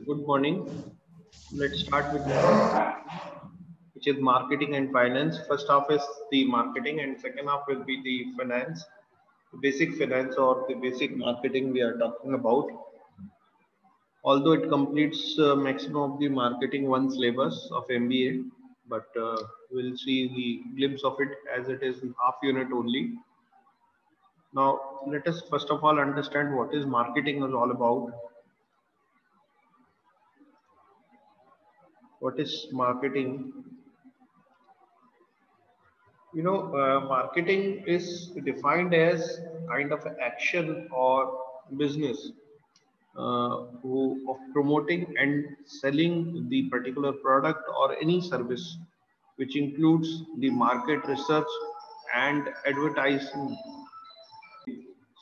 Good morning. Let's start with the topic, which is marketing and finance. First half is the marketing, and second half will be the finance, the basic finance or the basic marketing we are talking about. Although it completes maximum of the marketing one syllabus of MBA, but we'll see the glimpse of it as it is in half unit only. Now, let us first of all understand what is marketing is all about. What is marketing? Marketing is defined as kind of an action or business of promoting and selling the particular product or any service, which includes the market research and advertising.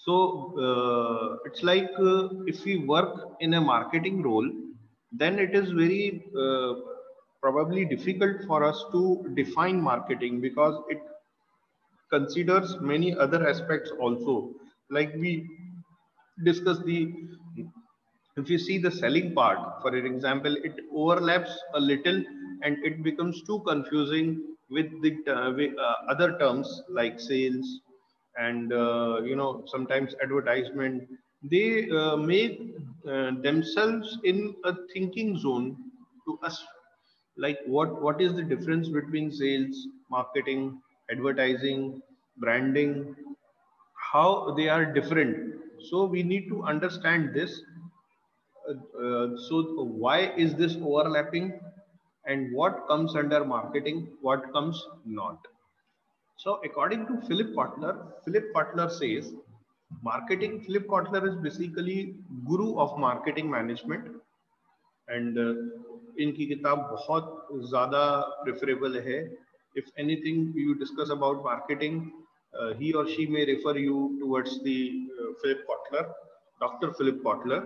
So it's like if we work in a marketing role, then it is very probably difficult for us to define marketing because it considers many other aspects also. Like we discuss the, if you see the selling part, for example, it overlaps a little and it becomes too confusing with the other terms like sales and sometimes advertisement. They make themselves in a thinking zone to us, like what is the difference between sales, marketing, advertising, branding, how they are different. So we need to understand this. So why is this overlapping, and what comes under marketing, what comes not? So according to Philip Kotler says marketing, Philip Kotler is basically guru of marketing management, and इनकी किताब बहुत ज़्यादा preferable है. If anything you discuss about marketing, he or she may refer you towards the Philip Kotler, Dr. Philip Kotler.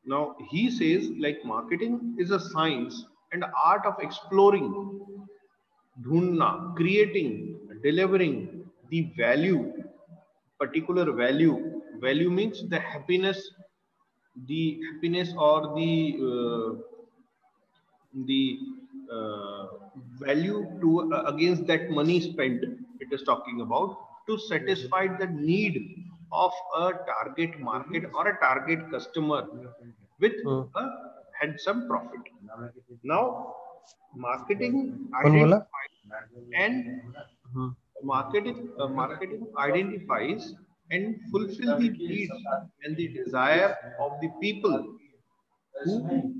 Now he says like marketing is a science and art of exploring, ढूंढना, creating, delivering the value, particular value. Value means the happiness or the value to against that money spent. It is talking about to satisfy the need of a target market or a target customer with a handsome profit. Now marketing identifies and fulfill the needs and the desire of the people who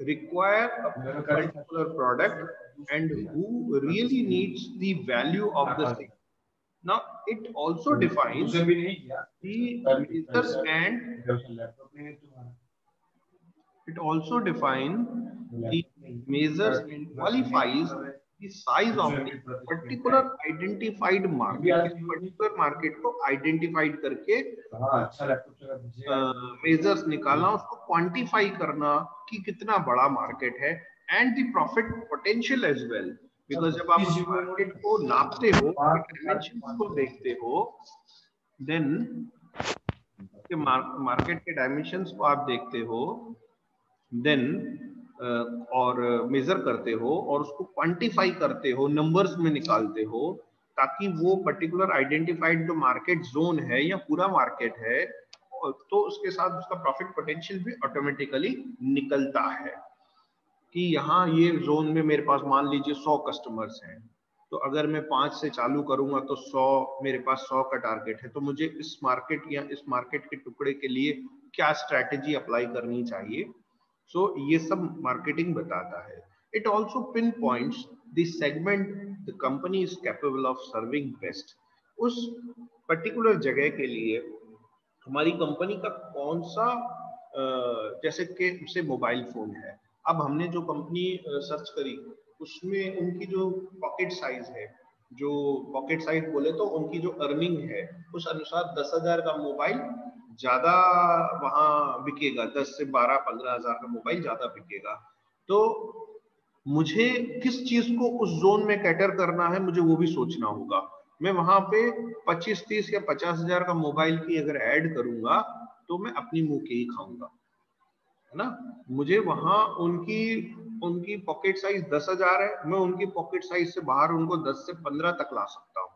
require a particular product and who really needs the value of the same. Now it also defines the measures and qualifies the size of the particular identified market. इस particular market को identified करके measures निकालना, उसको quantify करना कि कितना बड़ा market है, and the profit potential as well. Because जब आप market को नापते हो, dimensions को देखते हो, then market के dimensions को आप देखते हो, then और मेजर करते हो और उसको क्वांटिफाई करते हो, नंबर्स में निकालते हो, ताकि वो पर्टिकुलर आइडेंटिफाइड जो मार्केट जोन है या पूरा मार्केट है, तो उसके साथ उसका प्रॉफिट पोटेंशियल भी ऑटोमेटिकली निकलता है कि यहाँ ये जोन में मेरे पास मान लीजिए 100 कस्टमर्स हैं, तो अगर मैं 5 से चालू करूंगा तो 100 मेरे पास 100 का टारगेट है, तो मुझे इस मार्केट या इस मार्केट के टुकड़े के लिए क्या स्ट्रैटेजी अप्लाई करनी चाहिए. So ये सब मार्केटिंग बताता है. It also pinpoints the segment the company is capable of serving best. उस पर्टिकुलर जगह के लिए हमारी कंपनी का कौन सा, जैसे कि उसे मोबाइल फोन है, अब हमने जो कंपनी सर्च करी उसमें उनकी जो पॉकेट साइज है, जो पॉकेट साइज बोले तो उनकी जो अर्निंग है उस अनुसार 10,000 का मोबाइल ज्यादा वहां बिकेगा, 10 से 12-15 हजार का मोबाइल ज्यादा बिकेगा. तो मुझे किस चीज को उस जोन में कैटर करना है, मुझे वो भी सोचना होगा. मैं वहां पे 25, 30 या 50 हजार का मोबाइल की अगर ऐड करूंगा तो मैं अपनी मुंह के ही खाऊंगा. है ना। मुझे वहां उनकी उनकी पॉकेट साइज 10,000 है, मैं उनकी पॉकेट साइज से बाहर उनको 10 से 15 तक ला सकता हूँ,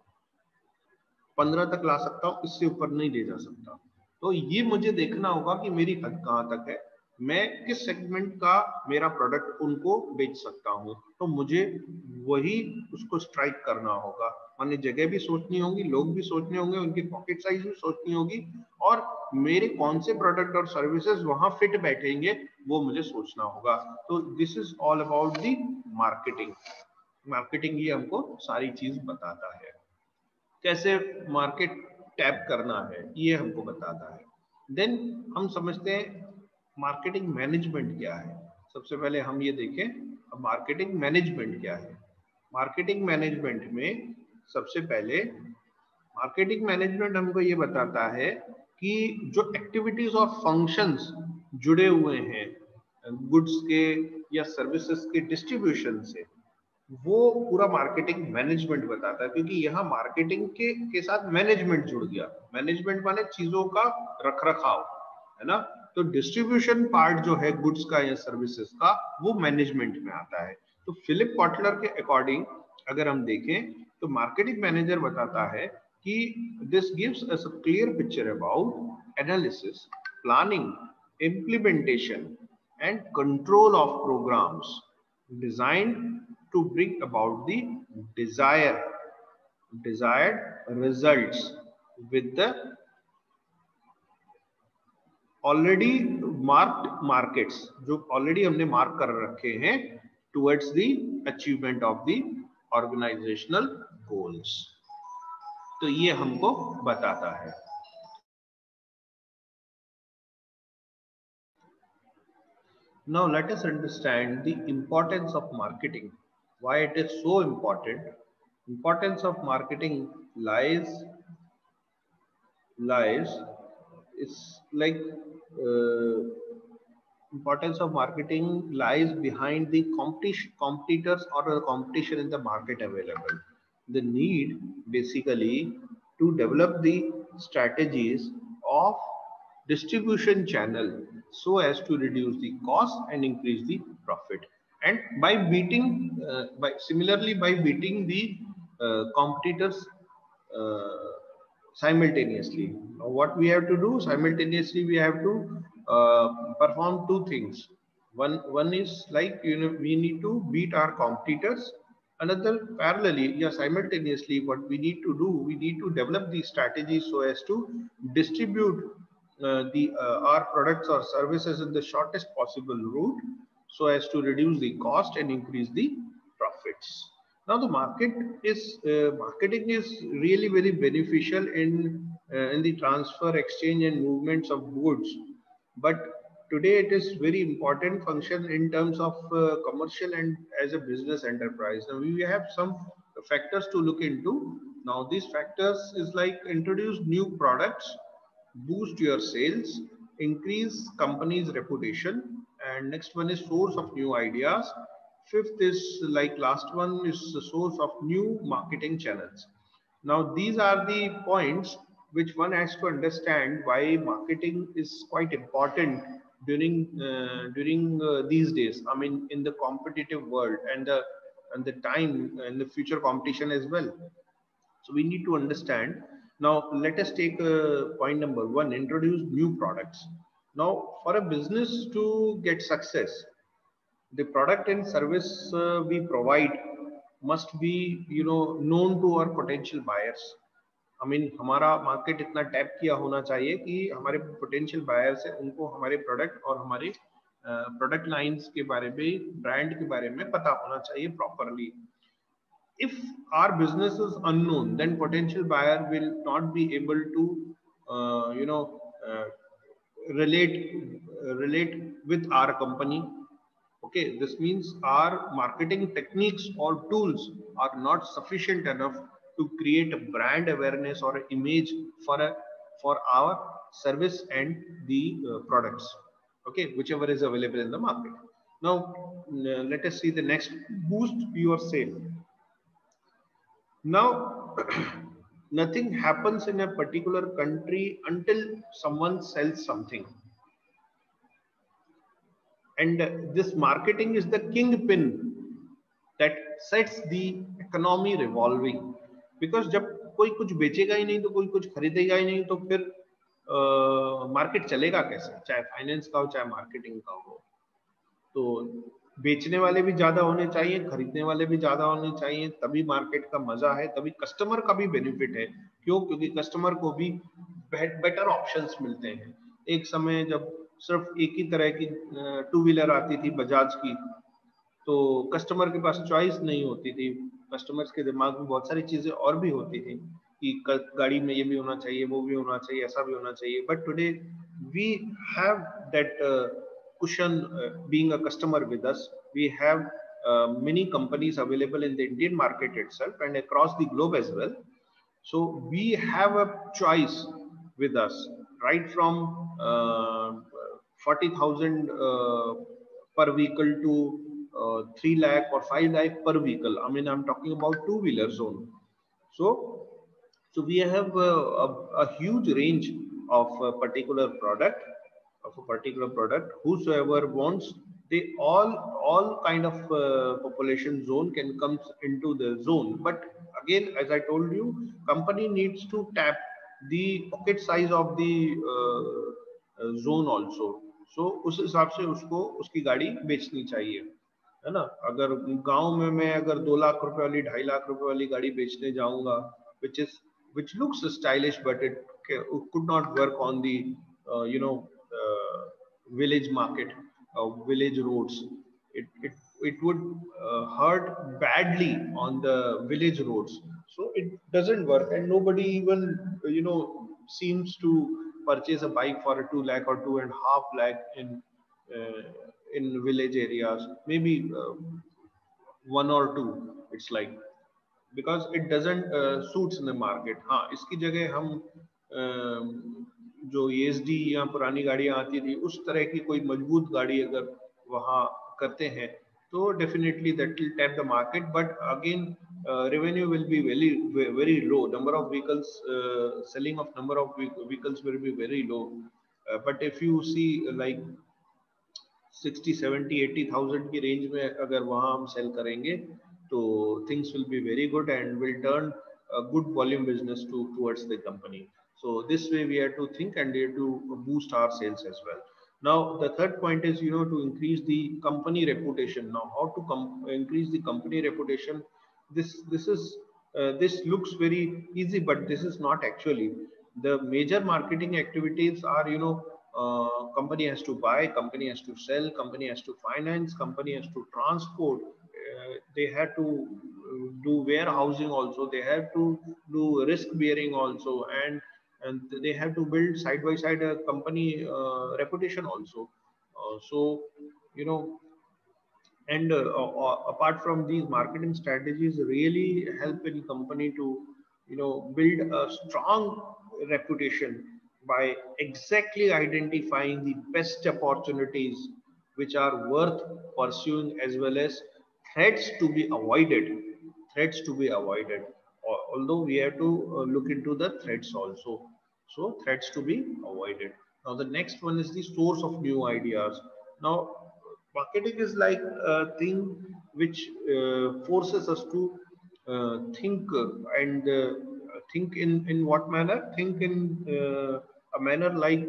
15 तक ला सकता हूँ, इससे ऊपर नहीं ले जा सकता। तो ये मुझे देखना होगा कि मेरी हद कहाँ तक है, मैं किस सेगमेंट का मेरा प्रोडक्ट उनको बेच सकता हूँ, तो मुझे वही उसको स्ट्राइक करना होगा। माने जगह भी सोचनी होगी, लोग भी सोचने होंगे, उनकी पॉकेट साइज भी सोचनी होगी, और मेरे कौन से प्रोडक्ट और सर्विसेज वहां फिट बैठेंगे वो मुझे सोचना होगा। तो this is all about the marketing. Marketing ये हमको सारी चीज बताता है, कैसे मार्केट टैप करना है ये हमको बताता है। देन हम समझते हैं मार्केटिंग मैनेजमेंट क्या है। सबसे पहले हम ये देखें अब मार्केटिंग मैनेजमेंट क्या है। मार्केटिंग मैनेजमेंट में सबसे पहले मार्केटिंग मैनेजमेंट हमको ये बताता है कि जो एक्टिविटीज और फंक्शंस जुड़े हुए हैं गुड्स के या सर्विसेज के डिस्ट्रीब्यूशन से, वो पूरा मार्केटिंग मैनेजमेंट बताता है। क्योंकि यहाँ मार्केटिंग के साथ मैनेजमेंट जुड़ गया। मैनेजमेंट माने चीजों का रख रखाव, है ना। तो डिस्ट्रीब्यूशन पार्ट जो है गुड्स का या सर्विसेज का, वो मैनेजमेंट में आता है। तो फिलिप कॉटलर के अकॉर्डिंग अगर हम देखें तो मार्केटिंग मैनेजर बताता है कि this gives us a clear picture about analysis, planning, implementation and control of programs designed to bring about the desired results with the already marked markets, जो already हमने मार्क कर रखे हैं towards the achievement of the organisational goals. तो ये हमको बताता है। Now let us understand the importance of marketing. Why it is so important? Importance of marketing lies is like uh, importance of marketing lies behind the competitors or the competition in the market available. The need basically to develop the strategies of distribution channel so as to reduce the cost and increase the profit, and by beating by beating the competitors uh, simultaneously. What we have to do simultaneously, we have to perform two things. One is like, we need to beat our competitors. Another, parallelly, yeah, simultaneously, what we need to do, we need to develop these strategies so as to distribute the our products or services in the shortest possible route so as to reduce the cost and increase the profits. Now the marketing is really very beneficial in the transfer, exchange and movements of goods, but today it is very important function in terms of commercial and as a business enterprise. Now we have some factors to look into. Now these factors is like introduce new products, boost your sales, increase company's reputation, and next one is source of new ideas. Fifth is like last one is the source of new marketing channels. Now these are the points which one has to understand why marketing is quite important during these days. I mean, in the competitive world and the time and the future competition as well. So we need to understand. Now let us take point number one, introduce new products. Now for a business to get success, the product and service we provide must be, known to our potential buyers. I mean, हमारा market इतना tap किया होना चाहिए कि हमारे potential buyers है उनको हमारे प्रोडक्ट और हमारे प्रोडक्ट लाइंस के बारे में, ब्रांड के बारे में पता होना चाहिए properly. If our business is unknown, then potential buyer will not be able to uh, relate with our company. Okay, this means our marketing techniques or tools are not sufficient enough to create a brand awareness or image for our service and the products, okay, whichever is available in the market. Now let us see the next, boost your sale. Now, nothing happens in a particular country until someone sells something. And this marketing is the kingpin that sets the economy revolving. Because जब कोई कुछ बेचेगा ही नहीं तो कोई कुछ खरीदेगा ही नहीं, तो फिर मार्केट चलेगा कैसे, चाहे फाइनेंस का हो चाहे मार्केटिंग का हो। तो बेचने वाले भी ज्यादा होने चाहिए, खरीदने वाले भी ज्यादा होने चाहिए, तभी मार्केट का मजा है, तभी कस्टमर का भी बेनिफिट है। क्यों? क्योंकि कस्टमर को भी बेटर ऑप्शंस मिलते हैं। एक समय जब सिर्फ एक ही तरह की टू व्हीलर आती थी बजाज की, तो कस्टमर के पास चॉइस नहीं होती थी, कस्टमर्स के दिमाग में बहुत सारी चीजें और भी होती थी कि गाड़ी में ये भी होना चाहिए, वो भी होना चाहिए, ऐसा भी होना चाहिए। But today we have that cushion, being a customer with us. We have many companies available in the Indian market itself and across the globe as well. So we have a choice with us, right from 40,000 per vehicle to 3 lakh or 5 lakh per vehicle. I mean, I'm talking about two wheelers only. So, so we have a huge range of a particular product, whosoever wants, they all kind of population zone can come into the zone. But again, as I told you, company needs to tap the pocket size of the zone also. So उस हिसाब से उसको उसकी गाड़ी बेचनी चाहिए, है ना। अगर गांव में मैं अगर 2 लाख रुपए वाली 2.5 लाख रुपए वाली गाड़ी बेचने जाऊंगा, which looks stylish, but it could not work on the village market, village roads. It would hurt badly on the village roads. So it doesn't work, and nobody even seems to purchase a bike for a 2 lakh or 2.5 lakh uh, in village areas. Maybe one or two. It's like, because it doesn't suits in the market. हाँ, इसकी जगह हम जो ESD या पुरानी गाड़ियां आती थी उस तरह की कोई मजबूत गाड़ी अगर वहाँ करते हैं, तो definitely that will tap the market. But again, revenue will be very low. Number of vehicles, selling of number of vehicles will be very low. But if you see like 60, 70, 80,000 की रेंज में अगर वहाँ हम cell करेंगे, तो things will be very good and will turn a good volume business towards the company. So this way we have to think and we have to boost our sales as well. Now the third point is to increase the company reputation. Now how to increase the company reputation? This looks very easy, but this is not actually. The major marketing activities are company has to buy, company has to sell, company has to finance, company has to transport, they have to do warehousing also, they have to do risk bearing also, and they have to build side by side a company reputation also. So you know and apart from these, marketing strategies really help in company to build a strong reputation by exactly identifying the best opportunities which are worth pursuing, as well as threats to be avoided. Although we have to look into the threats also. So threats to be avoided. Now the next one is the source of new ideas. Now marketing is like a thing which forces us to think, and think in what manner? Think in a manner like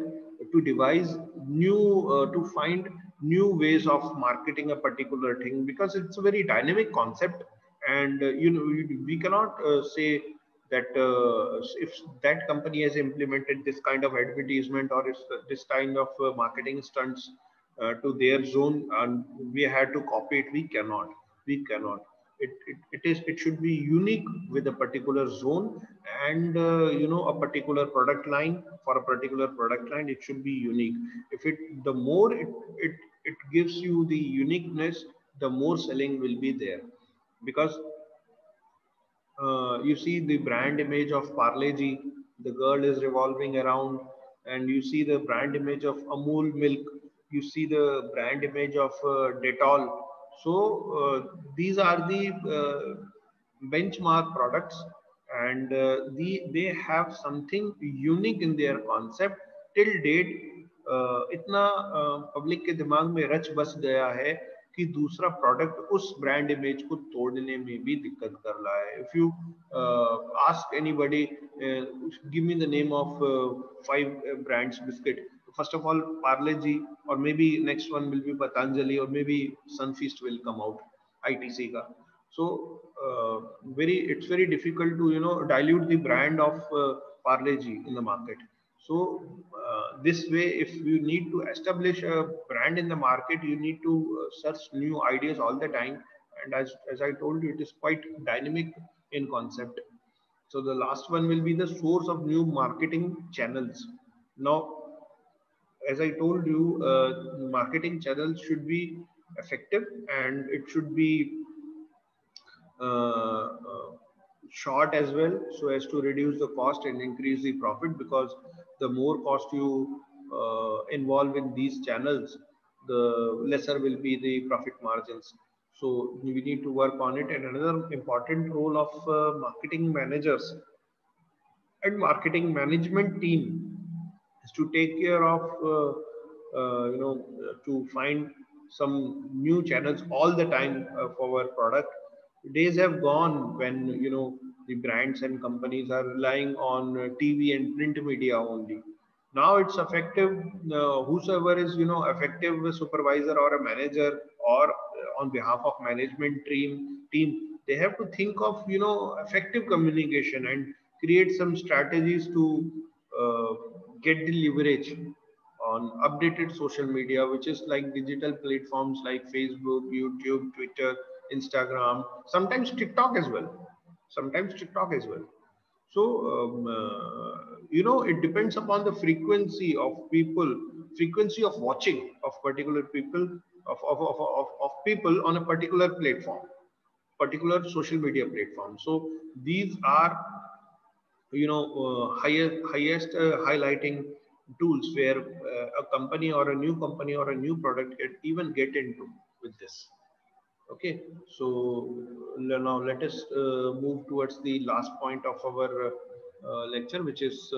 to devise new, to find new ways of marketing a particular thing, because it's a very dynamic concept. And we cannot say that if that company has implemented this kind of advertisement, or if this kind of marketing stunts to their zone, and we had to copy it. We cannot. It should be unique with a particular zone, and a particular product line. For a particular product line, it should be unique. If it the more it gives you the uniqueness, the more selling will be there. Because you see the brand image of Parle G, the girl is revolving around, and you see the brand image of Amul milk, you see the brand image of Dettol. So these are the benchmark products, and they have something unique in their concept. Till date, इतना public के दिमाग में रच बस गया है कि दूसरा प्रोडक्ट उस ब्रांड इमेज को तोड़ने में भी दिक्कत कर रहा है. If you ask anybody give me the name of 5 brands biscuit, first of all Parle-G, or maybe next one will be Patanjali, or maybe Sunfeast will come out, ITC ka. So it's very difficult to dilute the brand of Parle-G in the market. So this way, if you need to establish a brand in the market, you need to search new ideas all the time. And as I told you, it is quite dynamic in concept. So the last one will be the source of new marketing channels. Now, as I told you, marketing channels should be effective, and it should be short as well, so as to reduce the cost and increase the profit, because the more cost you involve in these channels, the lesser will be the profit margins. So we need to work on it. And another important role of marketing managers and marketing management team is to take care of to find some new channels all the time for our product. Days have gone when the brands and companies are relying on TV and print media only. Now it's effective. Whosoever is effective supervisor or a manager, or on behalf of management team, they have to think of effective communication and create some strategies to uh, get the leverage on updated social media, which is like digital platforms like Facebook, YouTube, Twitter, Instagram, sometimes TikTok as well. Sometimes TikTok as well. So, it depends upon the frequency of people, frequency of watching of particular people, of people on a particular platform, particular social media platform. So these are highest highlighting tools where a company or a new company or a new product can even get into with this. Okay, so now let us move towards the last point of our lecture, which is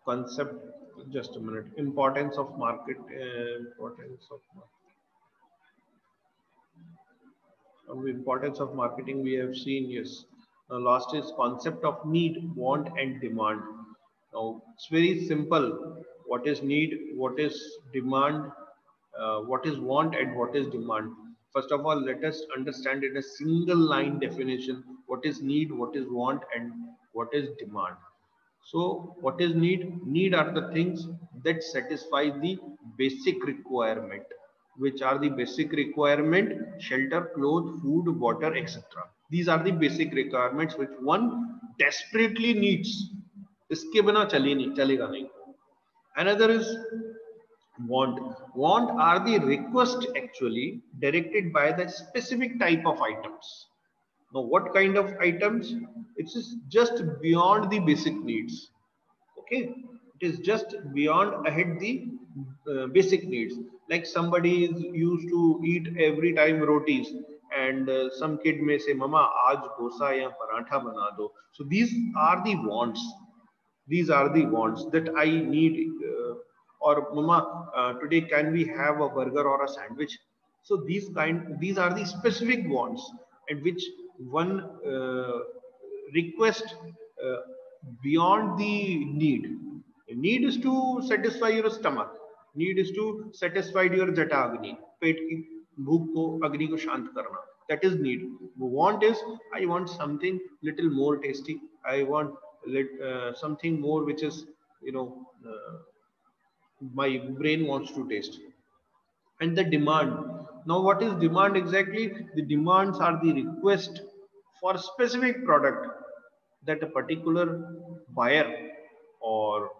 concept. Just a minute. Importance of market. Importance of marketing we have seen. Yes. Now last is concept of need, want, and demand. Now it's very simple. What is need? What is demand? What is want and what is demand? First of all, let us understand in a single line definition what is need, what is want, and what is demand. So what is need? Need are the things that satisfy the basic requirement. Which are the basic requirement? Shelter, clothes, food, water, etc. These are the basic requirements which one desperately needs. इसके बिना चलेगा नहीं. Another is want. Want are the request actually directed by the specific type of items. Now, what kind of items? It's just beyond the basic needs. Okay, it is just beyond ahead the basic needs. Like somebody is used to eat every time rotis, and some kid may say, "Mama, aaj dosa ya paratha bana do." So these are the wants. These are the wants that I need. Or Mama, today can we have a burger or a sandwich? So these are the specific wants, and which one request uh, beyond the need. Need is to satisfy your stomach. Need is to satisfy your jata agni, पेट की भूख को अग्नि को शांत करना. That is need. Want is I want something little more tasty. I want something more which is my brain wants to taste. And the demand. Now, what is demand exactly? The demands are the request for specific product that a particular buyer or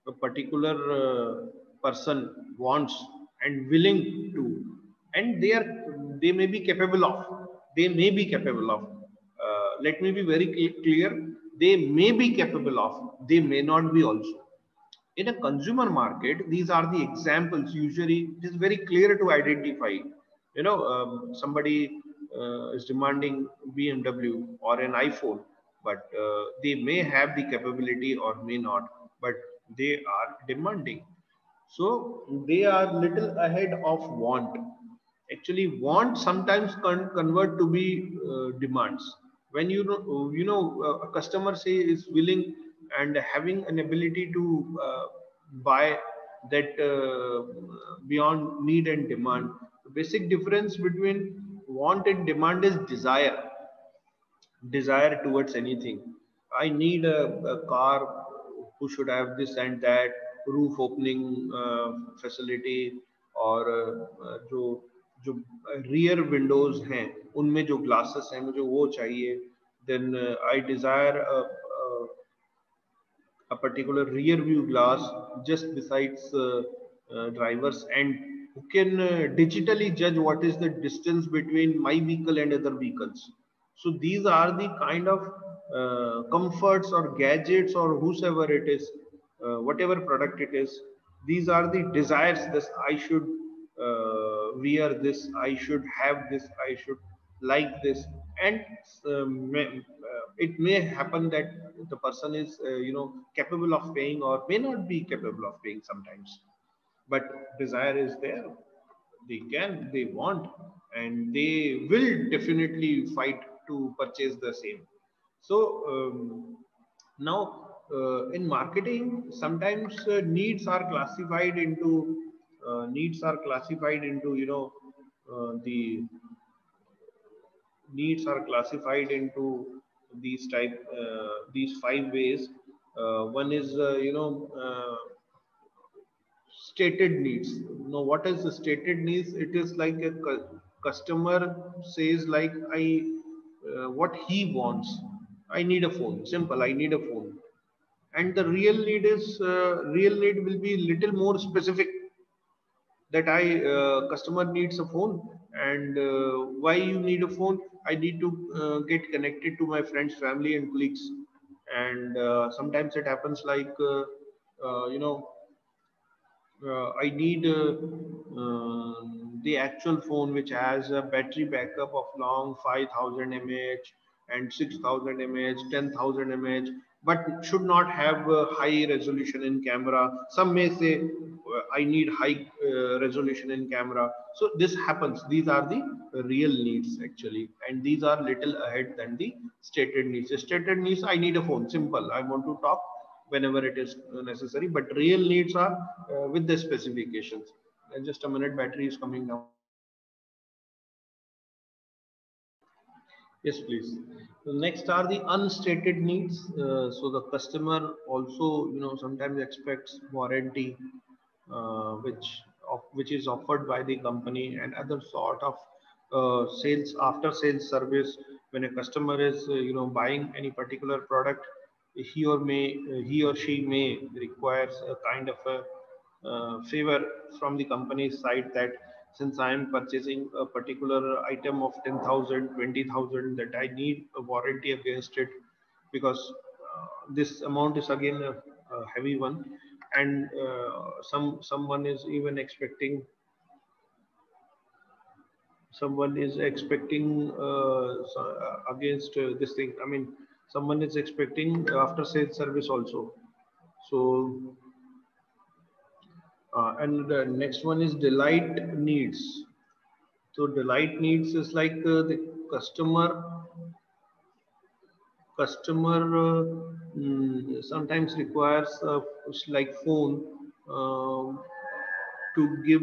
a particular person wants and willing to, and they may be capable of. They may be capable of. Let me be very clear. They may be capable of. They may not be also. In a consumer market, these are the examples. Usually it is very clear to identify. Somebody is demanding BMW or an iPhone, but they may have the capability or may not. But they are demanding. So they are little ahead of want. Actually, want sometimes convert to be demands. When a customer say is willing and having an ability to buy that beyond need and demand. The basic difference between want and demand is desire towards anything. I need a car who should have this and that roof opening facility और जो जो rear windows हैं उनमें जो glasses हैं मुझे वो चाहिए. Then I desire a particular rear view glass just besides drivers and who can digitally judge what is the distance between my vehicle and other vehicles. So these are the kind of comforts or gadgets or whosoever it is, whatever product it is. These are the desires. This I should wear this. I should have this. I should like this. And it may happen that the person is capable of paying or may not be capable of paying sometimes, but desire is there. They can, they want, and they will definitely fight to purchase the same. So now in marketing sometimes needs are classified into the needs are classified into these five ways. One is stated needs. Now what is the stated needs? It is like a customer says like I what he wants. I need a phone, simple, I need a phone. And the real need will be little more specific, that I customer needs a phone. And why you need a phone? I need to get connected to my friends, family and colleagues. And sometimes it happens like you know I need the actual phone which has a battery backup of long 5000 mAh and 6000 mAh, 10,000 mAh, but should not have high resolution in camera. Some may say I need high resolution in camera. So this happens. These are the real needs actually, and these are little ahead than the stated needs. The stated needs, I need a phone, simple. I want to talk whenever it is necessary, but real needs are with the specifications. And just a minute, battery is coming down. Yes, please. The next are the unstated needs. So the customer also, sometimes expects warranty, which is offered by the company, and other sort of sales after sales service. When a customer is, buying any particular product, he or she may requires a kind of a favor from the company's side, that since I am purchasing a particular item of 10,000, 20,000, that I need a warranty against it, because this amount is again a heavy one. And someone is even expecting, against this thing. I mean, someone is expecting after sales service also. So and the next one is delight needs. So delight needs is like the customer sometimes requires like phone to give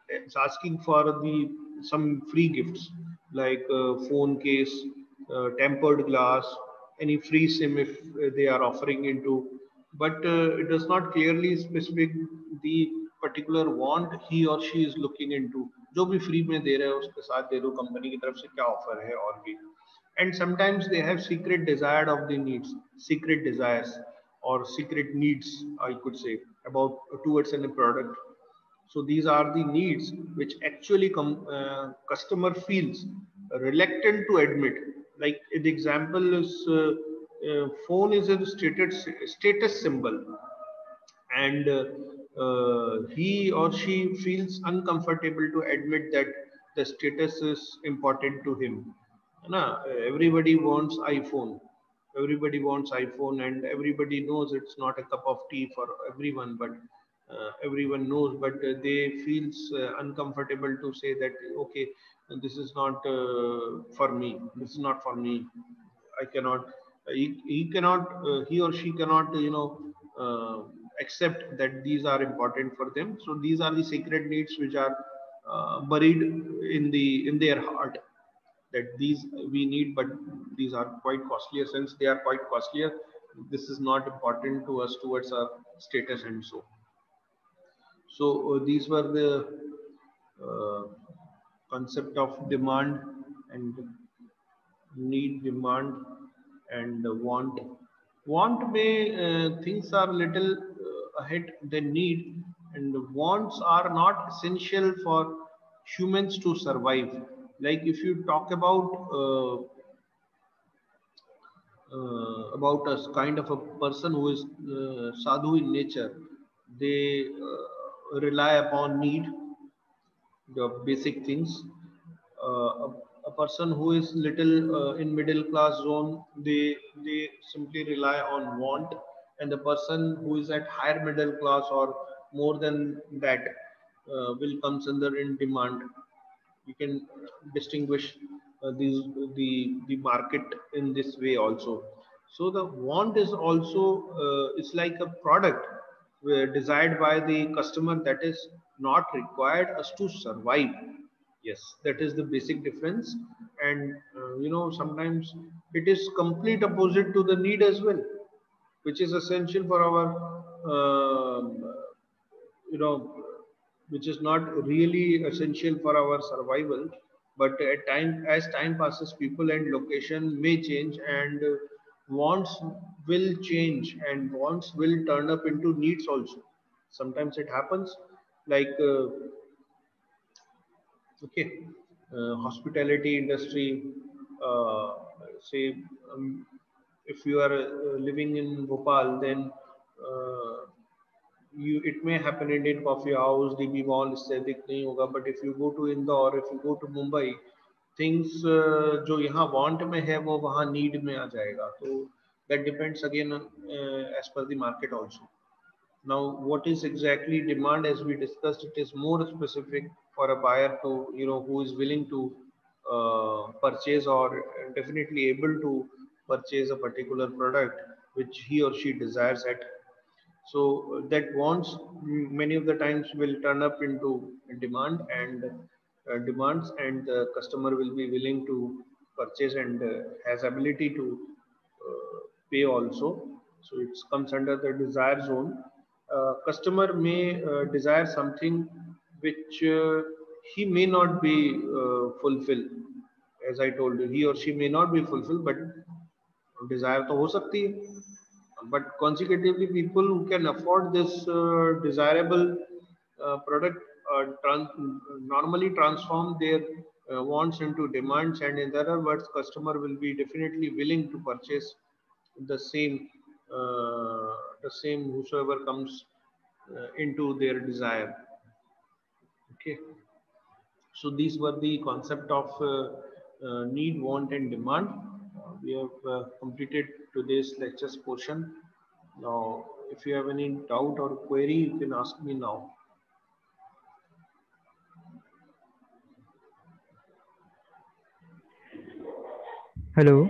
it's asking for the some free gifts like phone case, tempered glass, any free sim if they are offering into. But it does not clearly specific the particular want he or she is looking into. जो भी free में दे रहे हैं उसके साथ दे दो, company की तरफ से क्या ऑफर है और भी. And sometimes they have secret desire of the needs, secret desires or secret needs, I could say, about towards any product. So these are the needs which actually customer feels reluctant to admit. Like the example is phone is a status symbol, and he or she feels uncomfortable to admit that the status is important to him. Na, everybody wants iPhone. everybody wants iPhone, and everybody knows it's not a cup of tea for everyone, but everyone knows, but they feels uncomfortable to say that, okay, this is not for me. This is not for me. I cannot. He cannot. He or she cannot. Accept that these are important for them. So these are the sacred needs which are buried in their heart, that these we need, but these are quite costlier. Since they are quite costlier, this is not important to us towards our status and so. So these were the uh, concept of demand and need, demand and want. Want may things are little ahead than need, and wants are not essential for humans to survive. Like if you talk about a kind of a person who is sadhu in nature, they rely upon need, the basic things. A person who is little in middle class zone, they simply rely on want, and the person who is at higher middle class or more than that will comes under in demand. You can distinguish the market in this way also. So the want is also it's like a product desired by the customer that is not required us to survive. Yes, that is the basic difference. And sometimes it is complete opposite to the need as well, which is essential for our you know which is not really essential for our survival. But at time, as time passes, people and location may change, and wants will change, and wants will turn up into needs also. Sometimes it happens, like okay, hospitality industry, uh, say, if you are living in Bhopal, then uh, you it may happen Indian coffee house, DB Mall इससे अधिक नहीं होगा. But if you go to Indore, if you go to Mumbai, things जो यहाँ want में है वो वहाँ need में आ जाएगा. So that depends again as per the market also. Now, what is exactly demand? As we discussed, it is more specific for a buyer to, who is willing to purchase, or definitely able to purchase a particular product which he or she desires at. So that wants many of the times will turn up into demand, and demands, and the customer will be willing to purchase, and has ability to pay also. So it comes under the desire zone. Customer may desire something which he may not be fulfilled. As I told you, he or she may not be fulfilled, but desire तो हो सकती है. But consecutively, people who can afford this desirable product normally transform their wants into demands, and in other words, customer will be definitely willing to purchase the same uh, the same whosoever comes into their desire. Okay, so these were the concept of need, want and demand. We have completed today's lectures portion. Now if you have any doubt or query, you can ask me now. Hello.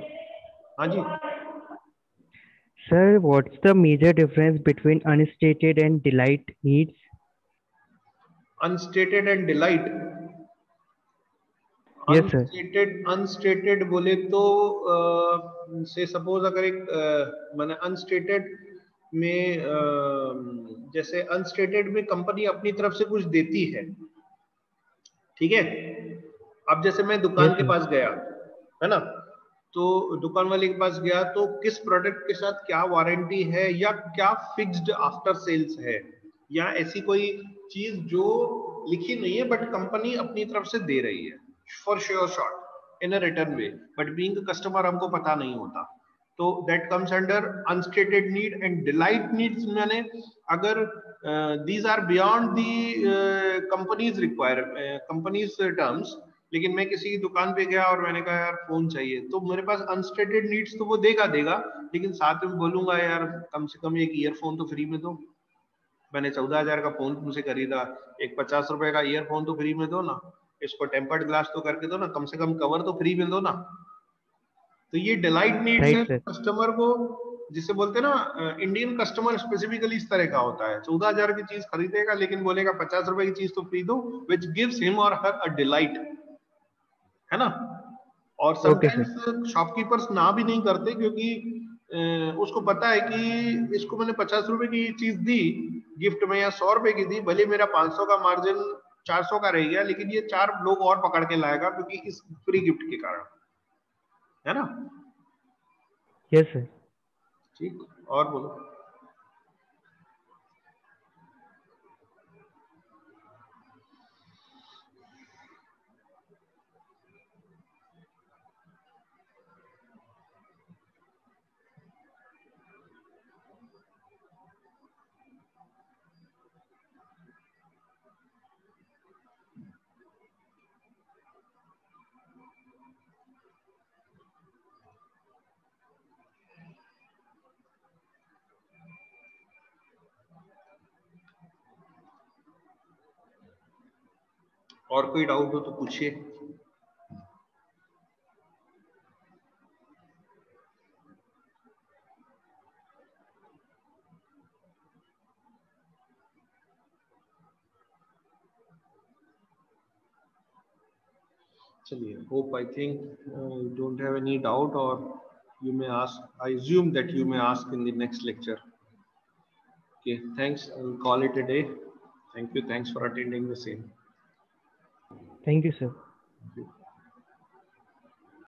हाँ जी. Sir, what's the major difference between unstated and delight needs? Unstated and delight. Yes, sir. अनस्टेटेड बोले तो से suppose अगर एक मैंने अनस्टेटेड में जैसे अनस्टेटेड में कंपनी अपनी तरफ से कुछ देती है, ठीक है. अब जैसे मैं दुकान Yes, के sir. पास गया, है ना, तो दुकान वाले के पास गया, तो किस प्रोडक्ट के साथ क्या वारंटी है, या क्या फिक्स्ड आफ्टर सेल्स है, या ऐसी कोई चीज जो लिखी नहीं है बट कंपनी अपनी तरफ से दे रही है for sure short in a return way, but being customer हमको पता नहीं होता. तो that comes under unstated need. And delight needs मैंने अगर these are beyond the company's require company's terms, लेकिन मैं किसी की दुकान पे गया और मैंने कहा यार फोन चाहिए, तो मेरे पास अनस्टेटेड नीड्स तो वो देगा, लेकिन साथ में बोलूंगा यार कम से कम एक ईयरफोन तो फ्री में दो। मैंने 14,000 का फोन तुमसे खरीदा, एक 50 रुपए का ईयरफोन तो फ्री में दो ना, इसको टेम्पर्ड ग्लास तो करके दो ना, कम से कम कवर तो फ्री में दो ना। तो ये डिलाइट नीड्स है Right, sir. कस्टमर को, जिसे बोलते हैं ना इंडियन कस्टमर स्पेसिफिकली इस तरह का होता है, 14,000 की चीज खरीदेगा लेकिन बोलेगा 50 रुपए की चीज तो फ्री दो, विच गिव्स हिम और हर अ डिलाइट, है ना। और Okay, sir. समटाइम्स शॉपकीपर्स ना भी नहीं करते, क्योंकि उसको पता है कि इसको मैंने 50 रुपए की चीज दी गिफ्ट में या 100 रुपए की दी, भले मेरा 500 का मार्जिन 400 का रह गया, लेकिन ये 4 लोग और पकड़ के लाएगा क्योंकि इस फ्री गिफ्ट के कारण, है ना। Yes, sir. ठीक, और बोलो। और कोई डाउट हो तो पूछिए। चलिए, hope I think you don't have any doubt, or you may ask. I assume that you may ask in the next lecture. Okay, thanks. I'll call it a day. Thank you. Thanks for attending the same. Thank you, sir. Thank you.